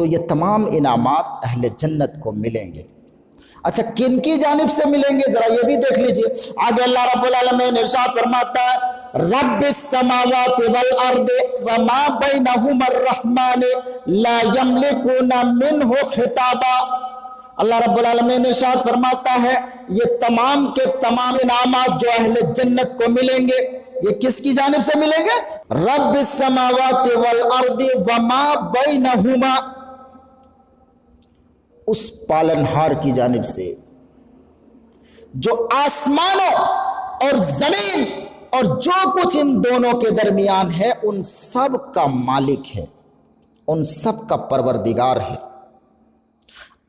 تو یہ تمام انعامات اہل جنت کو ملیں گے۔ اچھا کن کی جانب سے ملیں گے ذرا یہ بھی دیکھ لیجئے۔ آگے اللہ رب العالمین ارشاد فرماتا ہے رب السماوات والارض وما بینہما الرحمن لا یملکون منہ خطابا۔ اللہ رب العالمین ارشاد فرماتا ہے یہ تمام کے تمام انعامات جو اہل جنت کو ملیں گے یہ کس کی جانب سے ملیں گے؟ رب السماوات والارض وما بینہما، اس پالنہار کی جانب سے جو آسمانوں اور زمین اور جو کچھ ان دونوں کے درمیان ہے ان سب کا مالک ہے، ان سب کا پروردگار ہے۔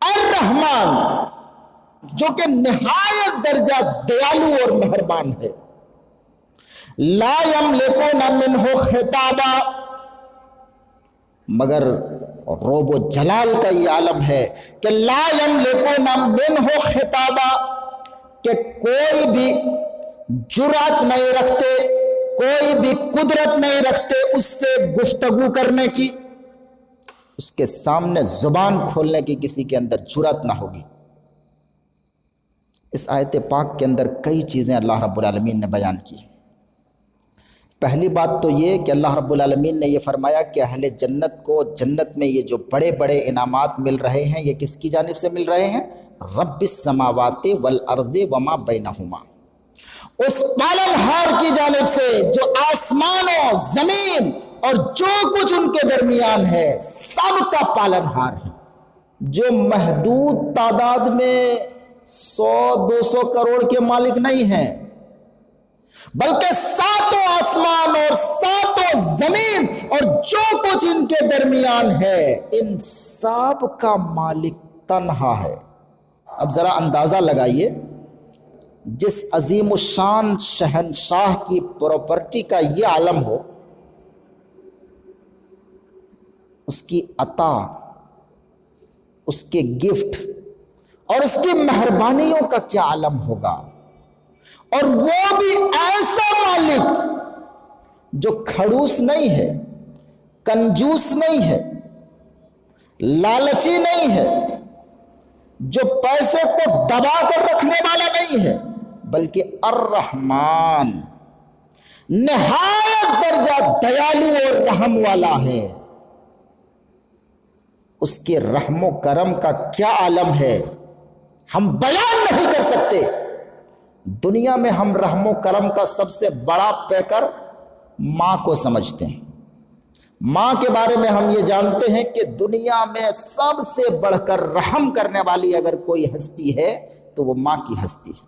الرحمن جو کہ نہایت درجہ دیالو اور مہربان ہے۔ لا یملکون منہ خطابا، مگر روب و جلال کا یہ عالم ہے کہ لا یملکون منہ خطابا، کہ کوئی بھی جرأت نہیں رکھتے، کوئی بھی قدرت نہیں رکھتے اس سے گفتگو کرنے کی، اس کے سامنے زبان کھولنے کی کسی کے اندر جرأت نہ ہوگی۔ اس آیت پاک کے اندر کئی چیزیں اللہ رب العالمین نے بیان کی۔ پہلی بات تو یہ کہ اللہ رب العالمین نے یہ فرمایا کہ اہل جنت کو جنت میں یہ جو بڑے بڑے انعامات مل رہے ہیں یہ کس کی جانب سے مل رہے ہیں؟ رب السماوات والارض وما بینہما، اس پالنہار کی جانب سے جو آسمانوں زمین اور جو کچھ ان کے درمیان ہے سب کا پالنہار ہے، جو محدود تعداد میں 100-200 کروڑ کے مالک نہیں ہیں بلکہ ساتوں آسمان اور ساتوں زمین اور جو کچھ ان کے درمیان ہے ان سب کا مالک تنہا ہے۔ اب ذرا اندازہ لگائیے جس عظیم الشان شہنشاہ کی پراپرٹی کا یہ عالم ہو، اس کی عطا، اس کے گفٹ اور اس کی مہربانیوں کا کیا عالم ہوگا، اور وہ بھی ایسا مالک جو کھڑوس نہیں ہے، کنجوس نہیں ہے، لالچی نہیں ہے، جو پیسے کو دبا کر رکھنے والا نہیں ہے، بلکہ الرحمن نہایت درجہ دیالو اور رحم والا ہے۔ اس کے رحم و کرم کا کیا عالم ہے ہم بیان نہیں کر سکتے۔ دنیا میں ہم رحم و کرم کا سب سے بڑا پیکر ماں کو سمجھتے ہیں۔ ماں کے بارے میں ہم یہ جانتے ہیں کہ دنیا میں سب سے بڑھ کر رحم کرنے والی اگر کوئی ہستی ہے تو وہ ماں کی ہستی ہے،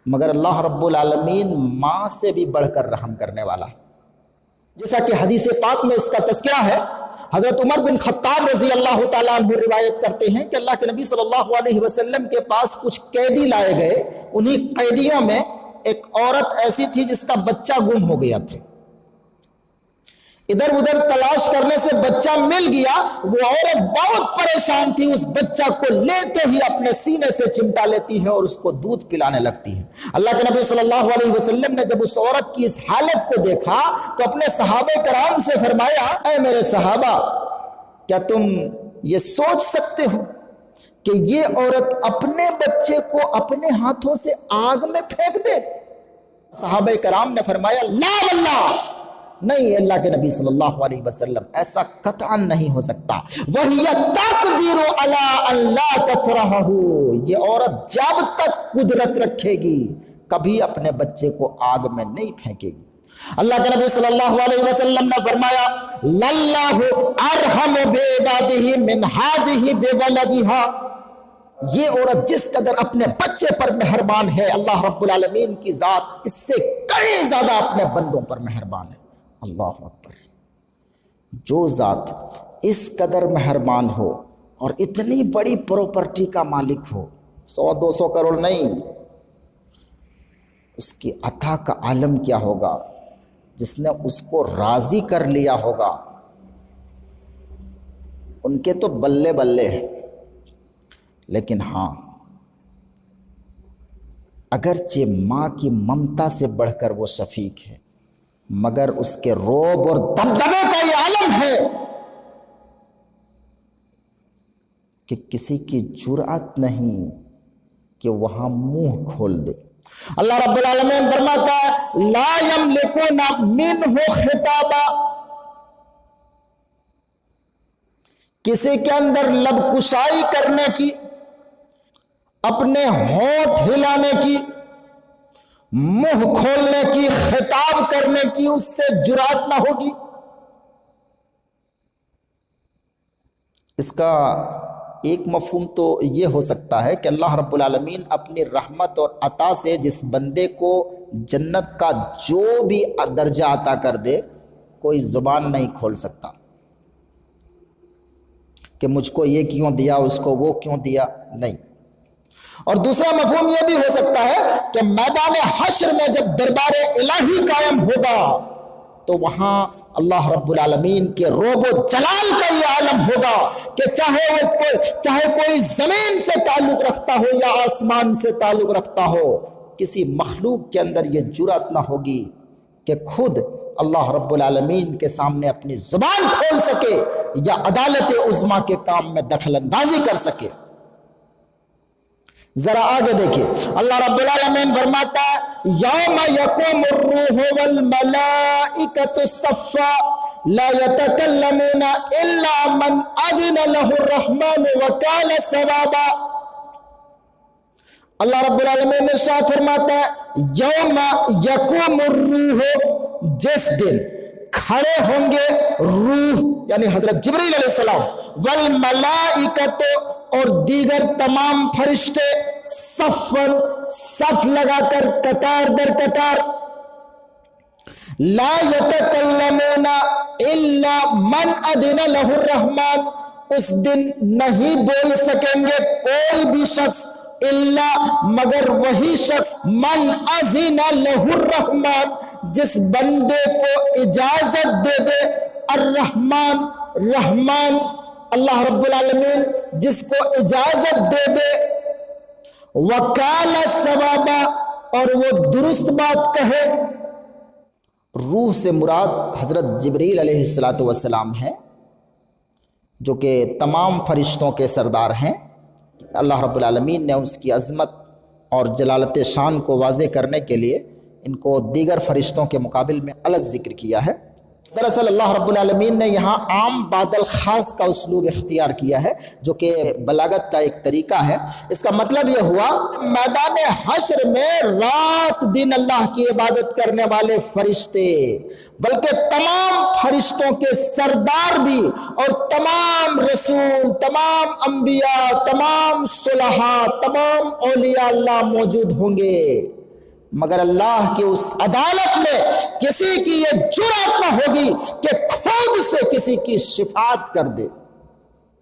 مگر اللہ رب العالمین ماں سے بھی بڑھ کر رحم کرنے والا ہے۔ جیسا کہ حدیث پاک میں اس کا تذکرہ ہے، حضرت عمر بن خطاب رضی اللہ تعالیٰ عنہ روایت کرتے ہیں کہ اللہ کے نبی صلی اللہ علیہ وسلم کے پاس کچھ قیدی لائے گئے، انہی قیدیوں میں ایک عورت ایسی تھی جس کا بچہ گم ہو گیا تھا۔ ادھر ادھر تلاش کرنے سے بچہ مل گیا، وہ عورت بہت پریشان تھی، اس بچہ کو لیتے ہی اپنے سینے سے چمٹا لیتی ہے اور اس کو دودھ پلانے لگتی ہے۔ اللہ کے نبی صلی اللہ علیہ وسلم نے جب اس عورت کی اس حالت کو دیکھا تو اپنے صحابہ کرام سے فرمایا، اے میرے صحابہ، کیا تم یہ سوچ سکتے ہو کہ یہ عورت اپنے بچے کو اپنے ہاتھوں سے آگ میں پھینک دے؟ صحابہ کرام نے فرمایا، لا واللہ، نہیں اللہ کے نبی صلی اللہ علیہ وسلم، ایسا قطعاً نہیں ہو سکتا۔ وَهِيَ تَقْدِرُ عَلَىٰ أَن لَا تَطْرَحَهُ، یہ عورت جب تک قدرت رکھے گی کبھی اپنے بچے کو آگ میں نہیں پھینکے گی۔ اللہ کے نبی صلی اللہ علیہ وسلم نے فرمایا، لَلَّهُ أَرْحَمُ بِعِبَادِهِ مِنْ هَٰذِهِ بِوَلَدِهَا، یہ عورت جس قدر اپنے بچے پر مہربان ہے، اللہ رب العالمین کی ذات اس سے کئی زیادہ اپنے بندوں پر مہربان ہے۔ اللہ اکبر، جو ذات اس قدر مہربان ہو اور اتنی بڑی پراپرٹی کا مالک ہو، 100-200 کروڑ نہیں، اس کی عطا کا عالم کیا ہوگا، جس نے اس کو راضی کر لیا ہوگا۔ ان کے تو بلے بلے ہیں، لیکن ہاں اگرچہ ماں کی ممتا سے بڑھ کر وہ شفیق ہے، مگر اس کے روب اور دبدبے کا یہ عالم ہے کہ کسی کی جرأت نہیں کہ وہاں منہ کھول دے۔ اللہ رب العالمین فرماتا ہے لا یملکون منہ خطابا، کسی کے اندر لب کشائی کرنے کی، اپنے ہونٹ ہلانے کی، منہ کھولنے کی، خطاب کرنے کی اس سے جرأت نہ ہوگی۔ اس کا ایک مفہوم تو یہ ہو سکتا ہے کہ اللہ رب العالمین اپنی رحمت اور عطا سے جس بندے کو جنت کا جو بھی درجہ عطا کر دے، کوئی زبان نہیں کھول سکتا کہ مجھ کو یہ کیوں دیا، اس کو وہ کیوں دیا، نہیں۔ اور دوسرا مفہوم یہ بھی ہو سکتا ہے کہ میدان حشر میں جب دربار الہی قائم ہوگا تو وہاں اللہ رب العالمین کے روب و جلال کا یہ عالم ہوگا کہ چاہے کوئی زمین سے تعلق رکھتا ہو یا آسمان سے تعلق رکھتا ہو، کسی مخلوق کے اندر یہ جرأت نہ ہوگی کہ خود اللہ رب العالمین کے سامنے اپنی زبان کھول سکے یا عدالت عظمیٰ کے کام میں دخل اندازی کر سکے۔ ذرا آگے دیکھیں، اللہ رب العالمین فرماتا ہے یوم یقوم الروح والملائکۃ صفا لا یتکلمون الا من اذن له الرحمن وقال صوابا۔ اللہ رب العالمین نے ارشاد فرماتا ہے یوم یقوم الروح، جس دن کھڑے ہوں گے روح یعنی حضرت جبریل علیہ السلام، والملائکۃ اور دیگر تمام فرشتے، صفن صف لگا کر قطار در قطار، لا یتکلمون الا من اذن له الرحمن، اس دن نہیں بول سکیں گے کوئی بھی شخص الا مگر وہی شخص من اذن له الرحمن، جس بندے کو اجازت دے دے الرحمن، رحمان اللہ رب العالمین جس کو اجازت دے دے، وقال صوابا اور وہ درست بات کہے۔ روح سے مراد حضرت جبریل علیہ السلام ہیں جو کہ تمام فرشتوں کے سردار ہیں۔ اللہ رب العالمین نے اس کی عظمت اور جلالت شان کو واضح کرنے کے لیے ان کو دیگر فرشتوں کے مقابل میں الگ ذکر کیا ہے۔ دراصل اللہ رب العالمین نے یہاں عام بادل خاص کا اسلوب اختیار کیا ہے جو کہ بلاغت کا ایک طریقہ ہے۔ اس کا مطلب یہ ہوا میدان حشر میں رات دن اللہ کی عبادت کرنے والے فرشتے بلکہ تمام فرشتوں کے سردار بھی اور تمام رسول، تمام انبیاء، تمام صلحاء، تمام اولیاء اللہ موجود ہوں گے، مگر اللہ کی اس عدالت میں کسی کی یہ جرأت نہ ہوگی کہ خود سے کسی کی شفاعت کر دے۔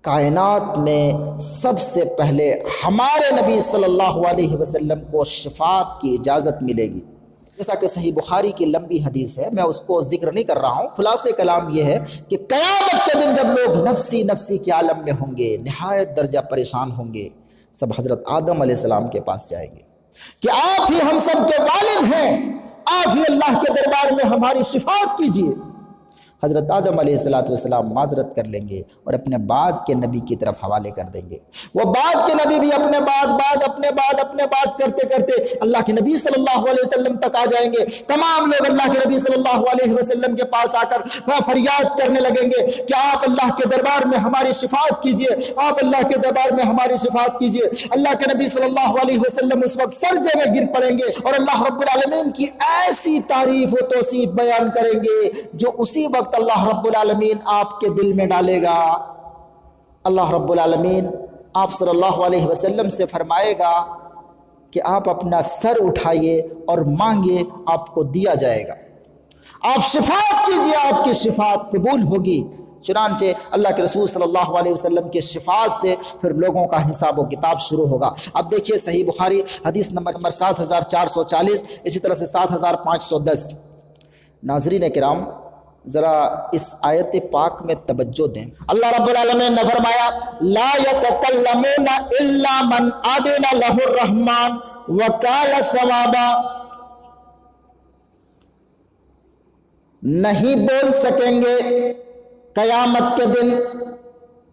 کائنات میں سب سے پہلے ہمارے نبی صلی اللہ علیہ وسلم کو شفاعت کی اجازت ملے گی، جیسا کہ صحیح بخاری کی لمبی حدیث ہے، میں اس کو ذکر نہیں کر رہا ہوں۔ خلاصے کلام یہ ہے کہ قیامت کے دن جب لوگ نفسی نفسی کے عالم میں ہوں گے، نہایت درجہ پریشان ہوں گے، سب حضرت آدم علیہ السلام کے پاس جائیں گے کہ آپ ہی ہم سب کے والد ہیں، آپ ہی اللہ کے دربار میں ہماری شفاعت کیجیے۔ حضرت آدم علیہ السلام معذرت کر لیں گے اور اپنے بعد کے نبی کی طرف حوالے کر دیں گے۔ وہ بعد کے نبی بھی اپنے بعد کرتے کرتے اللہ کے نبی صلی اللہ علیہ وسلم تک آ جائیں گے۔ تمام لوگ اللہ کے نبی صلی اللہ علیہ وسلم کے پاس آ کر فریاد کرنے لگیں گے کہ آپ اللہ کے دربار میں ہماری شفاعت کیجیے، آپ اللہ کے دربار میں ہماری شفاعت کیجیے۔ اللہ کے نبی صلی اللہ علیہ وسلم اس وقت سجدے میں گر پڑیں گے اور اللہ رب العالمین کی ایسی تعریف و توصیف بیان کریں گے جو اسی وقت اللہ رب العالمین آپ کے دل میں ڈالے گا۔ اللہ رب العالمین آپ صلی اللہ علیہ وسلم سے فرمائے گا کہ آپ اپنا سر اٹھائیے اور مانگے، آپ کو دیا جائے گا، آپ شفاعت کیجیے، آپ کی شفاعت قبول ہوگی۔ چنانچہ اللہ کے رسول صلی اللہ علیہ وسلم کی شفاعت سے پھر لوگوں کا حساب و کتاب شروع ہوگا۔ اب دیکھیے صحیح بخاری حدیث نمبر 7440، اسی طرح سے 7510۔ ناظرین کرام ذرا اس آیت پاک میں توجہ دیں۔ اللہ رب العالمین نے فرمایا لا یتکلمون الا من اذن له الرحمن وقال صوابا، نہیں بول سکیں گے قیامت کے دن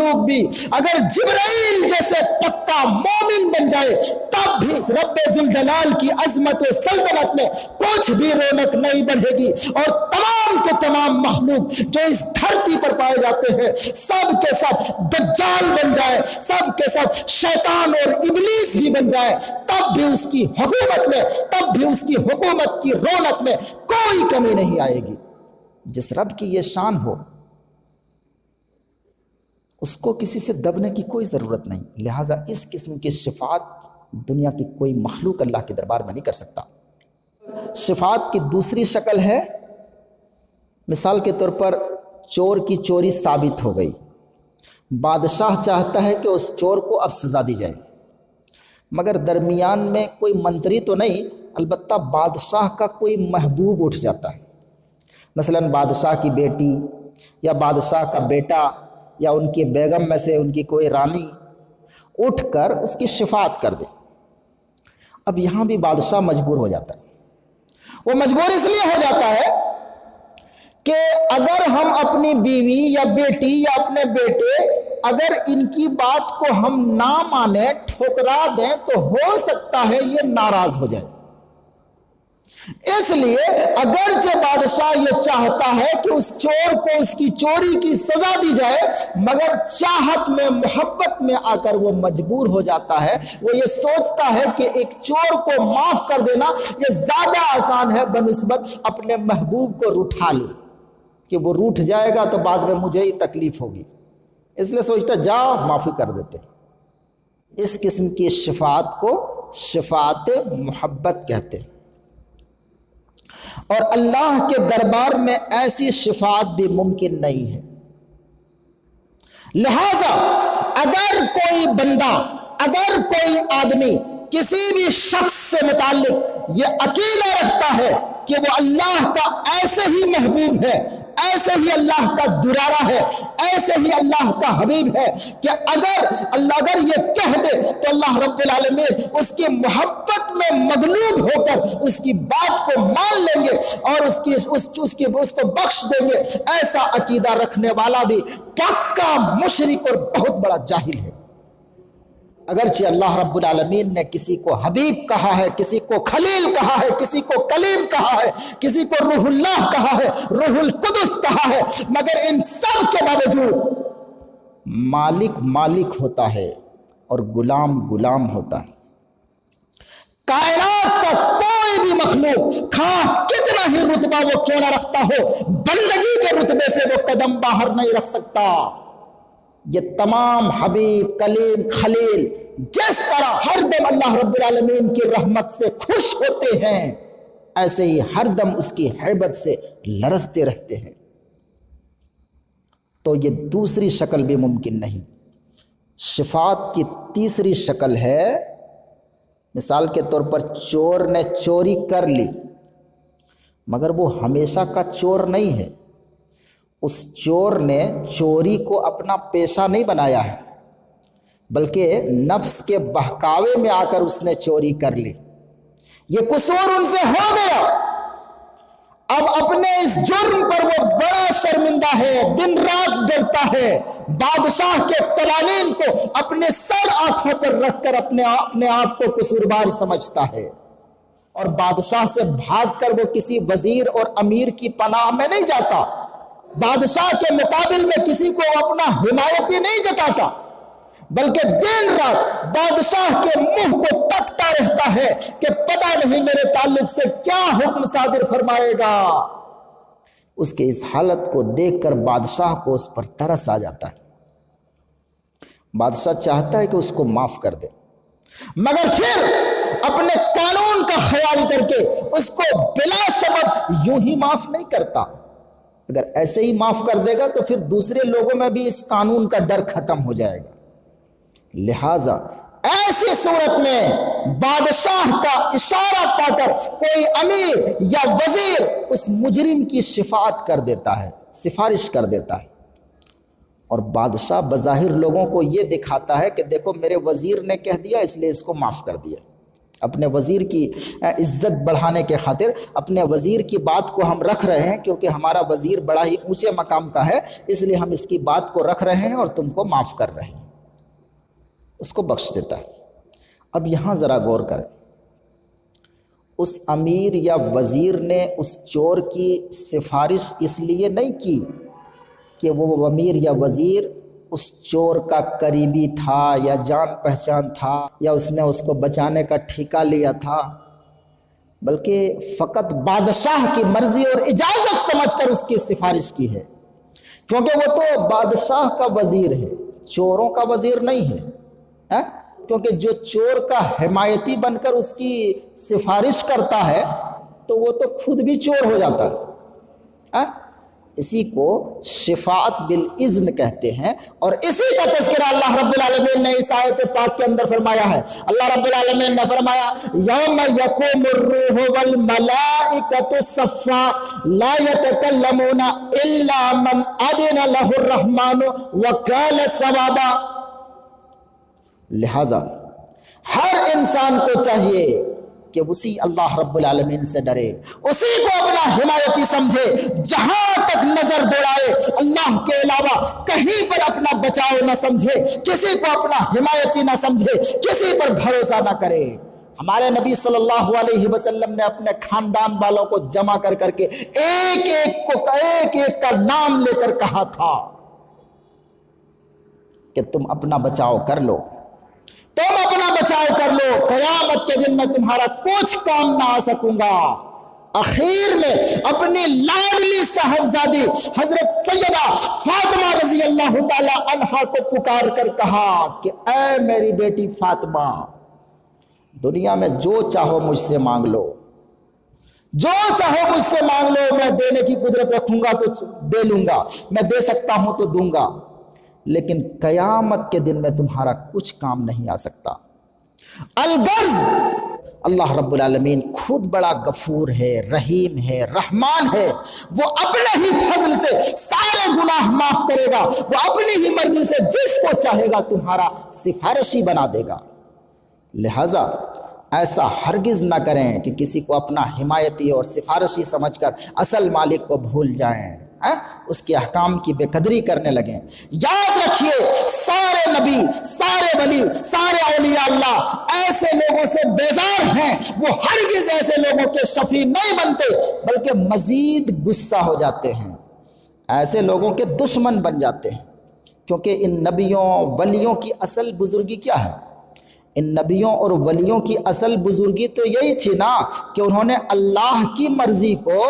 مخلوق بھی اگر جبرائیل جیسے پختہ مومن بن جائے تب بھی رب ذوالجلال کی عظمت و سلطنت میں کچھ بھی رونق نہیں بڑھے گی، اور تمام کے تمام مخلوق جو اس دھرتی پر پائے جاتے ہیں سب کے سب دجال بن جائے، سب کے سب شیطان اور ابلیس بھی بن جائے، تب بھی اس کی حکومت میں، تب بھی اس کی حکومت کی رونق میں کوئی کمی نہیں آئے گی۔ جس رب کی یہ شان ہو اس کو کسی سے دبنے کی کوئی ضرورت نہیں، لہٰذا اس قسم کی شفاعت دنیا کی کوئی مخلوق اللہ کے دربار میں نہیں کر سکتا۔ شفاعت کی دوسری شکل ہے، مثال کے طور پر چور کی چوری ثابت ہو گئی، بادشاہ چاہتا ہے کہ اس چور کو اب سزا دی جائے، مگر درمیان میں کوئی منتری تو نہیں، البتہ بادشاہ کا کوئی محبوب اٹھ جاتا ہے، مثلا بادشاہ کی بیٹی یا بادشاہ کا بیٹا یا ان کی بیگم میں سے ان کی کوئی رانی اٹھ کر اس کی شفاعت کر دے۔ اب یہاں بھی بادشاہ مجبور ہو جاتا ہے، وہ مجبور اس لیے ہو جاتا ہے کہ اگر ہم اپنی بیوی یا بیٹی یا اپنے بیٹے اگر ان کی بات کو ہم نہ مانیں، ٹھکرا دیں، تو ہو سکتا ہے یہ ناراض ہو جائے۔ اس لیے اگرچہ بادشاہ یہ چاہتا ہے کہ اس چور کو اس کی چوری کی سزا دی جائے، مگر چاہت میں محبت میں آ کر وہ مجبور ہو جاتا ہے، وہ یہ سوچتا ہے کہ ایک چور کو معاف کر دینا یہ زیادہ آسان ہے بنسبت اپنے محبوب کو روٹھا لوں، کہ وہ روٹھ جائے گا تو بعد میں مجھے ہی تکلیف ہوگی، اس لیے سوچتا جا معافی کر دیتے۔ اس قسم کی شفاعت کو شفاعت محبت کہتے ہیں، اور اللہ کے دربار میں ایسی شفاعت بھی ممکن نہیں ہے۔ لہذا اگر کوئی بندہ، اگر کوئی آدمی کسی بھی شخص سے متعلق یہ عقیدہ رکھتا ہے کہ وہ اللہ کا ایسے ہی محبوب ہے، ایسے ہی اللہ کا درارہ ہے، ایسے ہی اللہ کا حبیب ہے، کہ اگر یہ کہہ دے تو اللہ رب العالمین اس کی محبت میں مغلوب ہو کر اس کی بات کو مان لیں گے اور اس کو بخش دیں گے، ایسا عقیدہ رکھنے والا بھی پکا مشرک اور بہت بڑا جاہل ہے۔ اگرچہ اللہ رب العالمین نے کسی کو حبیب کہا ہے، کسی کو خلیل کہا ہے، کسی کو کلیم کہا ہے، کسی کو روح اللہ کہا ہے، روح القدس کہا ہے، مگر ان سب کے باوجود مالک مالک ہوتا ہے اور غلام غلام ہوتا ہے۔ کائنات کا کوئی بھی مخلوق خواہ کتنا ہی رتبہ وہ کیوں نہ رکھتا ہو، بندگی کے رتبے سے وہ قدم باہر نہیں رکھ سکتا۔ یہ تمام حبیب، کلیم، خلیل جس طرح ہر دم اللہ رب العالمین کی رحمت سے خوش ہوتے ہیں، ایسے ہی ہر دم اس کی ہیبت سے لرزتے رہتے ہیں۔ تو یہ دوسری شکل بھی ممکن نہیں۔ شفاعت کی تیسری شکل ہے، مثال کے طور پر چور نے چوری کر لی، مگر وہ ہمیشہ کا چور نہیں ہے، اس چور نے چوری کو اپنا پیشہ نہیں بنایا ہے، بلکہ نفس کے بہکاوے میں آ کر اس نے چوری کر لی، یہ قصور ان سے ہو گیا، اب اپنے اس جرم پر وہ بڑا شرمندہ ہے، دن رات ڈرتا ہے، بادشاہ کے قوانین کو اپنے سر آنکھوں پر رکھ کر اپنے آپ کو قصوروار سمجھتا ہے، اور بادشاہ سے بھاگ کر وہ کسی وزیر اور امیر کی پناہ میں نہیں جاتا، بادشاہ کے مقابل میں کسی کو اپنا حمایتی نہیں جتاتا، بلکہ دن رات بادشاہ کے منہ کو تکتا رہتا ہے کہ پتہ نہیں میرے تعلق سے کیا حکم صادر فرمائے گا۔ اس کے اس حالت کو دیکھ کر بادشاہ کو اس پر ترس آ جاتا ہے، بادشاہ چاہتا ہے کہ اس کو معاف کر دے، مگر پھر اپنے قانون کا خیال کر کے اس کو بلا سبب یوں ہی معاف نہیں کرتا۔ اگر ایسے ہی معاف کر دے گا تو پھر دوسرے لوگوں میں بھی اس قانون کا ڈر ختم ہو جائے گا۔ لہٰذا ایسی صورت میں بادشاہ کا اشارہ پا کر کوئی امیر یا وزیر اس مجرم کی شفاعت کر دیتا ہے، سفارش کر دیتا ہے، اور بادشاہ بظاہر لوگوں کو یہ دکھاتا ہے کہ دیکھو میرے وزیر نے کہہ دیا اس لیے اس کو معاف کر دیا، اپنے وزیر کی عزت بڑھانے کے خاطر اپنے وزیر کی بات کو ہم رکھ رہے ہیں، کیونکہ ہمارا وزیر بڑا ہی اونچے مقام کا ہے، اس لیے ہم اس کی بات کو رکھ رہے ہیں اور تم کو معاف کر رہے ہیں، اس کو بخش دیتا ہے۔ اب یہاں ذرا غور کریں، اس امیر یا وزیر نے اس چور کی سفارش اس لیے نہیں کی کہ وہ امیر یا وزیر اس چور کا قریبی تھا یا جان پہچان تھا یا اس نے اس کو بچانے کا ٹھیکہ لیا تھا، بلکہ فقط بادشاہ کی مرضی اور اجازت سمجھ کر اس کی سفارش کی ہے، کیونکہ وہ تو بادشاہ کا وزیر ہے، چوروں کا وزیر نہیں ہے۔ کیونکہ جو چور کا حمایتی بن کر اس کی سفارش کرتا ہے تو وہ تو خود بھی چور ہو جاتا ہے۔ اسی کو شفاعت بالاذن کہتے ہیں، اور اسی کا تذکرہ اللہ رب العالمین نے اس آیت پاک کے اندر فرمایا ہے۔ اللہ رب العالمین نے فرمایا یوم یقوم الروح والملائکۃ صفا لا یتکلمون الا من اذن له الرحمن وقال صوابا۔ لہذا ہر انسان کو چاہیے کہ اسی اللہ رب العالمین سے ڈرے، اسی کو اپنا حمایتی سمجھے، جہاں تک نظر دوڑائے اللہ کے علاوہ کہیں پر اپنا بچاؤ نہ سمجھے، کسی کو اپنا حمایتی نہ سمجھے، کسی پر بھروسہ نہ کرے۔ ہمارے نبی صلی اللہ علیہ وسلم نے اپنے خاندان والوں کو جمع کر کر کے ایک ایک کا نام لے کر کہا تھا کہ تم اپنا بچاؤ کر لو، تم اپنا بچاؤ کر لو، قیامت کے دن میں تمہارا کچھ کام نہ آ سکوں گا۔ اخیر میں اپنی لاڈلی صاحبزادی حضرت سیدہ فاطمہ رضی اللہ تعالی عنہا کو پکار کر کہا کہ اے میری بیٹی فاطمہ، دنیا میں جو چاہو مجھ سے مانگ لو، جو چاہو مجھ سے مانگ لو، میں دینے کی قدرت رکھوں گا تو دے لوں گا، میں دے سکتا ہوں تو دوں گا، لیکن قیامت کے دن میں تمہارا کچھ کام نہیں آ سکتا۔ الغرض اللہ رب العالمین خود بڑا غفور ہے، رحیم ہے، رحمان ہے، وہ اپنے ہی فضل سے سارے گناہ معاف کرے گا، وہ اپنی ہی مرضی سے جس کو چاہے گا تمہارا سفارشی بنا دے گا۔ لہذا ایسا ہرگز نہ کریں کہ کسی کو اپنا حمایتی اور سفارشی سمجھ کر اصل مالک کو بھول جائیں، اس کے احکام کی بے قدری کرنے لگیں۔ یاد رکھیے سارے نبی، سارے ولی، سارے اولیاء اللہ ایسے لوگوں سے بیزار ہیں، وہ ہرگز ایسے لوگوں کے شفیع نہیں بنتے بلکہ مزید غصہ ہو جاتے ہیں، ایسے لوگوں کے دشمن بن جاتے ہیں، کیونکہ ان نبیوں ولیوں کی اصل بزرگی کیا ہے؟ ان نبیوں اور ولیوں کی اصل بزرگی تو یہی تھی نا کہ انہوں نے اللہ کی مرضی کو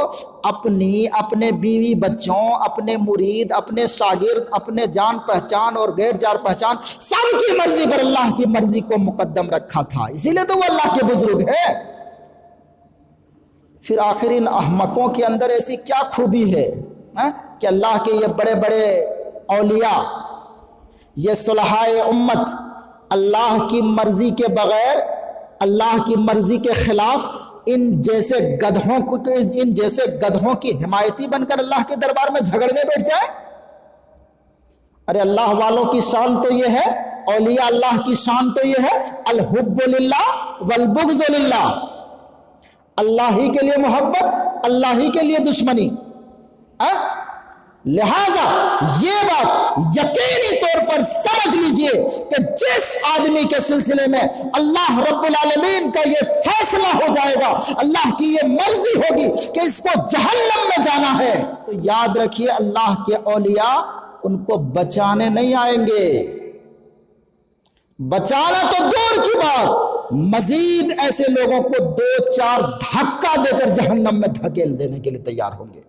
اپنے بیوی بچوں، اپنے مرید، اپنے شاگرد، اپنے جان پہچان اور غیر جان پہچان سب کی مرضی پر اللہ کی مرضی کو مقدم رکھا تھا، اسی لیے تو وہ اللہ کے بزرگ ہے۔ پھر آخر ان احمقوں کے اندر ایسی کیا خوبی ہے کہ اللہ کے یہ بڑے بڑے اولیاء، یہ صلحائے امت، اللہ کی مرضی کے بغیر، اللہ کی مرضی کے خلاف ان جیسے گدھوں کی حمایتی بن کر اللہ کے دربار میں جھگڑنے بیٹھ جائے؟ ارے اللہ والوں کی شان تو یہ ہے، اولیاء اللہ کی شان تو یہ ہے الحب للہ والبغض للہ، اللہ ہی کے لیے محبت، اللہ ہی کے لیے دشمنی۔ لہذا یہ بات یقینی طور پر سمجھ لیجئے کہ جس آدمی کے سلسلے میں اللہ رب العالمین کا یہ فیصلہ ہو جائے گا، اللہ کی یہ مرضی ہوگی کہ اس کو جہنم میں جانا ہے، تو یاد رکھیے اللہ کے اولیاء ان کو بچانے نہیں آئیں گے، بچانا تو دور کی بات، مزید ایسے لوگوں کو 2-4 دھکا دے کر جہنم میں دھکیل دینے کے لیے تیار ہوں گے۔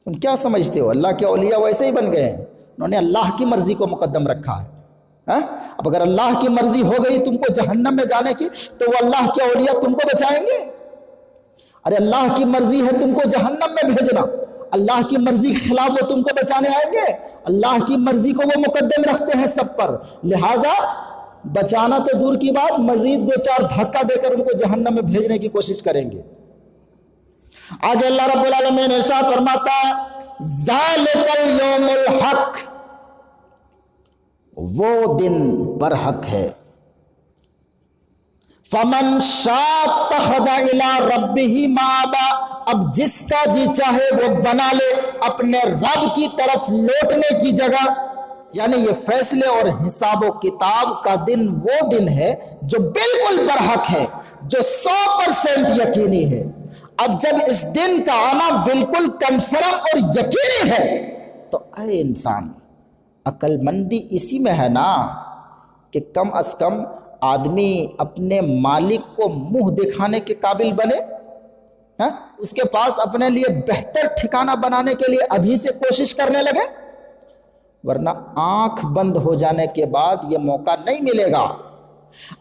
تم کیا سمجھتے ہو اللہ کے اولیاء ویسے ہی بن گئے ہیں؟ انہوں نے اللہ کی مرضی کو مقدم رکھا ہے۔ اب اگر اللہ کی مرضی ہو گئی تم کو جہنم میں جانے کی تو وہ اللہ کے اولیاء تم کو بچائیں گے؟ ارے اللہ کی مرضی ہے تم کو جہنم میں بھیجنا، اللہ کی مرضی کے خلاف وہ تم کو بچانے آئیں گے؟ اللہ کی مرضی کو وہ مقدم رکھتے ہیں سب پر، لہٰذا بچانا تو دور کی بات، مزید 2-4 دھکا دے کر ان کو جہنم میں بھیجنے کی کوشش کریں گے۔ آگے اللہ رب العالمین ارشاد فرماتا ہے ذالک الیوم الحق، وہ دن برحق ہے، فمن شاء اتخذ الی ربہ مآبا، اب جس کا جی چاہے وہ بنا لے اپنے رب کی طرف لوٹنے کی جگہ۔ یعنی یہ فیصلے اور حساب و کتاب کا دن وہ دن ہے جو بالکل برحق ہے، جو 100% یقینی ہے۔ اب جب اس دن کا آنا بالکل کنفرم اور یقینی ہے تو اے انسان، عقل مندی اسی میں ہے نا کہ کم از کم آدمی اپنے مالک کو منہ دکھانے کے قابل بنے، اس کے پاس اپنے لیے بہتر ٹھکانہ بنانے کے لیے ابھی سے کوشش کرنے لگے، ورنہ آنکھ بند ہو جانے کے بعد یہ موقع نہیں ملے گا۔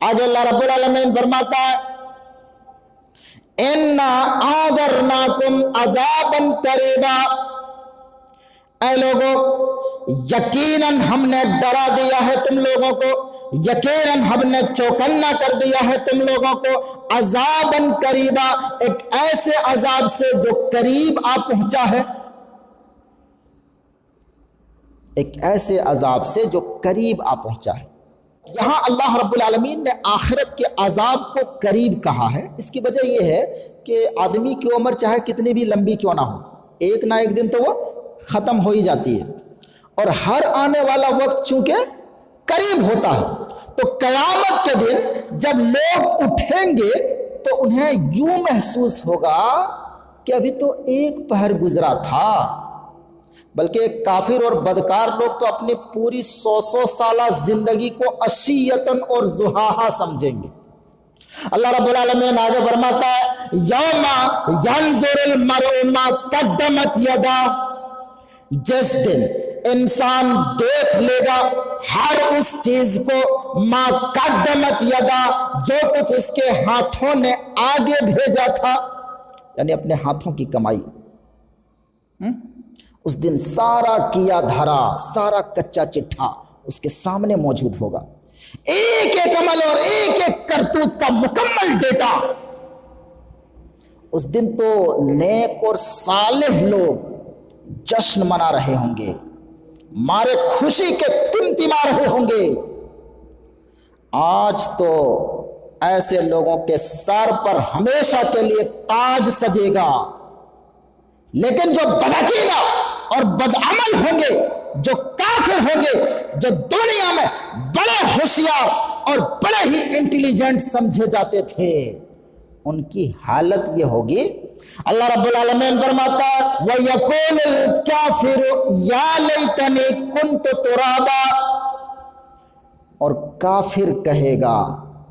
آگے اللہ رب العالمین فرماتا ہے اِنَّا أَنذَرْنَاكُمْ عَذَابًا قَرِيبًا، اے لوگوں یقیناً ہم نے ڈرا دیا ہے تم لوگوں کو، یقیناً ہم نے چوکنا کر دیا ہے تم لوگوں کو، عذاباً قریبا، ایک ایسے عذاب سے جو قریب آ پہنچا ہے، ایک ایسے عذاب سے جو قریب آ پہنچا ہے۔ یہاں اللہ رب العالمین نے آخرت کے عذاب کو قریب کہا ہے، اس کی وجہ یہ ہے کہ آدمی کی عمر چاہے کتنی بھی لمبی کیوں نہ ہو، ایک نہ ایک دن تو وہ ختم ہو ہی جاتی ہے، اور ہر آنے والا وقت چونکہ قریب ہوتا ہے، تو قیامت کے دن جب لوگ اٹھیں گے تو انہیں یوں محسوس ہوگا کہ ابھی تو ایک پہر گزرا تھا، بلکہ کافر اور بدکار لوگ تو اپنی پوری 100 سالہ زندگی کو عشیتاً اور ضحاہا سمجھیں گے۔ اللہ رب العالمین آگے فرماتا ہے یوم ینظر المرء ما قدمت یدا، جس دن انسان دیکھ لے گا ہر اس چیز کو ما قدمت یدا، جو کچھ اس کے ہاتھوں نے آگے بھیجا تھا، یعنی اپنے ہاتھوں کی کمائی۔ اس دن سارا کیا دھرا، سارا کچا چٹھا اس کے سامنے موجود ہوگا، ایک ایک عمل اور ایک ایک کرتوت کا مکمل ڈیٹا۔ اس دن تو نیک اور صالح لوگ جشن منا رہے ہوں گے، مارے خوشی کے تمتما رہے ہوں گے۔ آج تو ایسے لوگوں کے سر پر ہمیشہ کے لیے تاج سجے گا، لیکن جو بدعقیدہ اور بدعمل ہوں گے، جو کافر ہوں گے، جو دنیا میں بڑے ہوشیار اور بڑے ہی انٹیلیجنٹ سمجھے جاتے تھے، ان کی حالت یہ ہوگی۔ اللہ رب العالمین فرماتا ہے وَيَقُولُ الْكَافِرُ يَا لَيْتَنِي كُنْتُ تُرَابًا، اور کافر کہے گا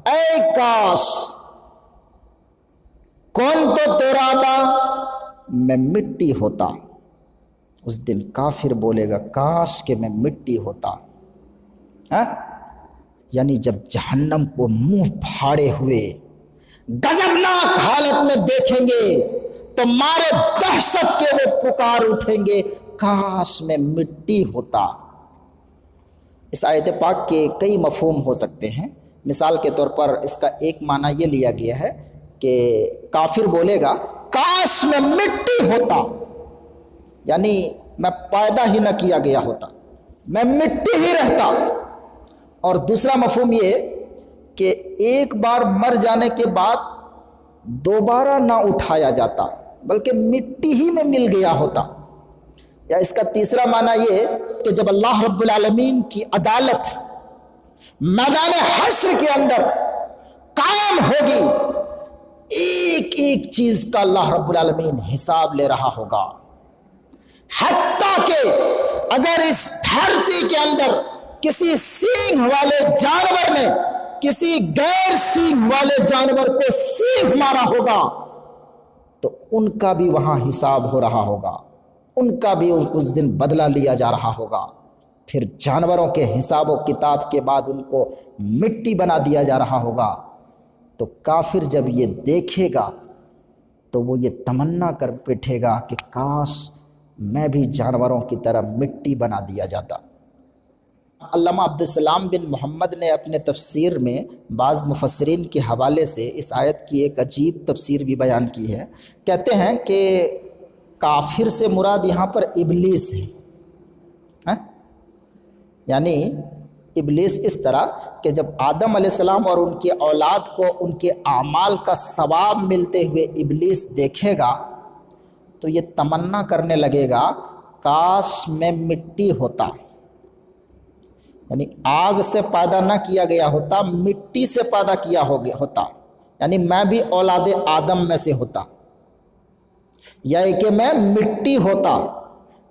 اے کاش كُنْتُ تُرَابًا، میں مٹی ہوتا۔ اس دن کافر بولے گا کاش کہ میں مٹی ہوتا، یعنی جب جہنم کو منہ پھاڑے ہوئے غضبناک حالت میں دیکھیں گے تو مارے دہشت کے وہ پکار اٹھیں گے کاش میں مٹی ہوتا۔ اس آیت پاک کے کئی مفہوم ہو سکتے ہیں۔ مثال کے طور پر اس کا ایک معنی یہ لیا گیا ہے کہ کافر بولے گا کاش میں مٹی ہوتا، یعنی میں پیدا ہی نہ کیا گیا ہوتا، میں مٹی ہی رہتا۔ اور دوسرا مفہوم یہ کہ ایک بار مر جانے کے بعد دوبارہ نہ اٹھایا جاتا، بلکہ مٹی ہی میں مل گیا ہوتا۔ یا اس کا تیسرا معنی یہ کہ جب اللہ رب العالمین کی عدالت میدان حشر کے اندر قائم ہوگی، ایک ایک چیز کا اللہ رب العالمین حساب لے رہا ہوگا، حتیٰ کہ اگر اس دھرتی کے اندر کسی سینگ والے جانور نے کسی غیر سینگ والے جانور کو سینگ مارا ہوگا تو ان کا بھی وہاں حساب ہو رہا ہوگا، ان کا بھی اس دن بدلہ لیا جا رہا ہوگا۔ پھر جانوروں کے حساب و کتاب کے بعد ان کو مٹی بنا دیا جا رہا ہوگا۔ تو کافر جب یہ دیکھے گا تو وہ یہ تمنا کر بیٹھے گا کہ کاش میں بھی جانوروں کی طرح مٹی بنا دیا جاتا۔ علامہ عبدالسلام بن محمد نے اپنے تفسیر میں بعض مفسرین کے حوالے سے اس آیت کی ایک عجیب تفسیر بھی بیان کی ہے۔ کہتے ہیں کہ کافر سے مراد یہاں پر ابلیس ہے، یعنی ابلیس اس طرح کہ جب آدم علیہ السلام اور ان کے اولاد کو ان کے اعمال کا ثواب ملتے ہوئے ابلیس دیکھے گا تو یہ تمنا کرنے لگے گا کاش میں مٹی ہوتا، یعنی آگ سے پیدا نہ کیا گیا ہوتا، مٹی سے پیدا کیا ہوتا، یعنی میں بھی اولاد آدم میں سے ہوتا، یا کہ میں مٹی ہوتا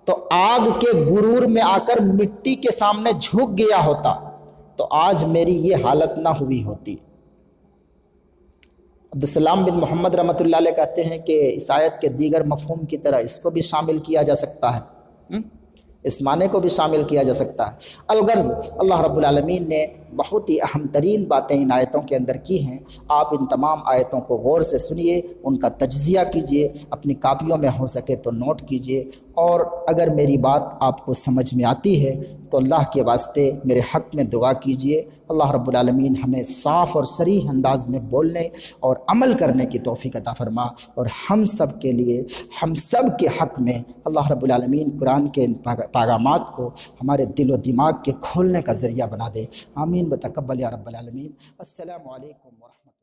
تو آگ کے غرور میں آ کر مٹی کے سامنے جھک گیا ہوتا تو آج میری یہ حالت نہ ہوئی ہوتی۔ عبدالسلام بن محمد رحمۃ اللہ علیہ کہتے ہیں کہ اس آیت کے دیگر مفہوم کی طرح اس کو بھی شامل کیا جا سکتا ہے، اس معنی کو بھی شامل کیا جا سکتا ہے۔ الغرض اللہ رب العالمین نے بہت ہی اہم ترین باتیں ان آیتوں کے اندر کی ہیں۔ آپ ان تمام آیتوں کو غور سے سنیے، ان کا تجزیہ کیجئے، اپنی کاپیوں میں ہو سکے تو نوٹ کیجئے، اور اگر میری بات آپ کو سمجھ میں آتی ہے تو اللہ کے واسطے میرے حق میں دعا کیجئے۔ اللہ رب العالمین ہمیں صاف اور صریح انداز میں بولنے اور عمل کرنے کی توفیق عطا فرما، اور ہم سب کے لیے، ہم سب کے حق میں اللہ رب العالمین قرآن کے ان پیغامات کو ہمارے دل و دماغ کے کھولنے کا ذریعہ بنا دے۔ آمین بتقبل یا رب العالمین۔ السلام علیکم ورحمۃ اللہ۔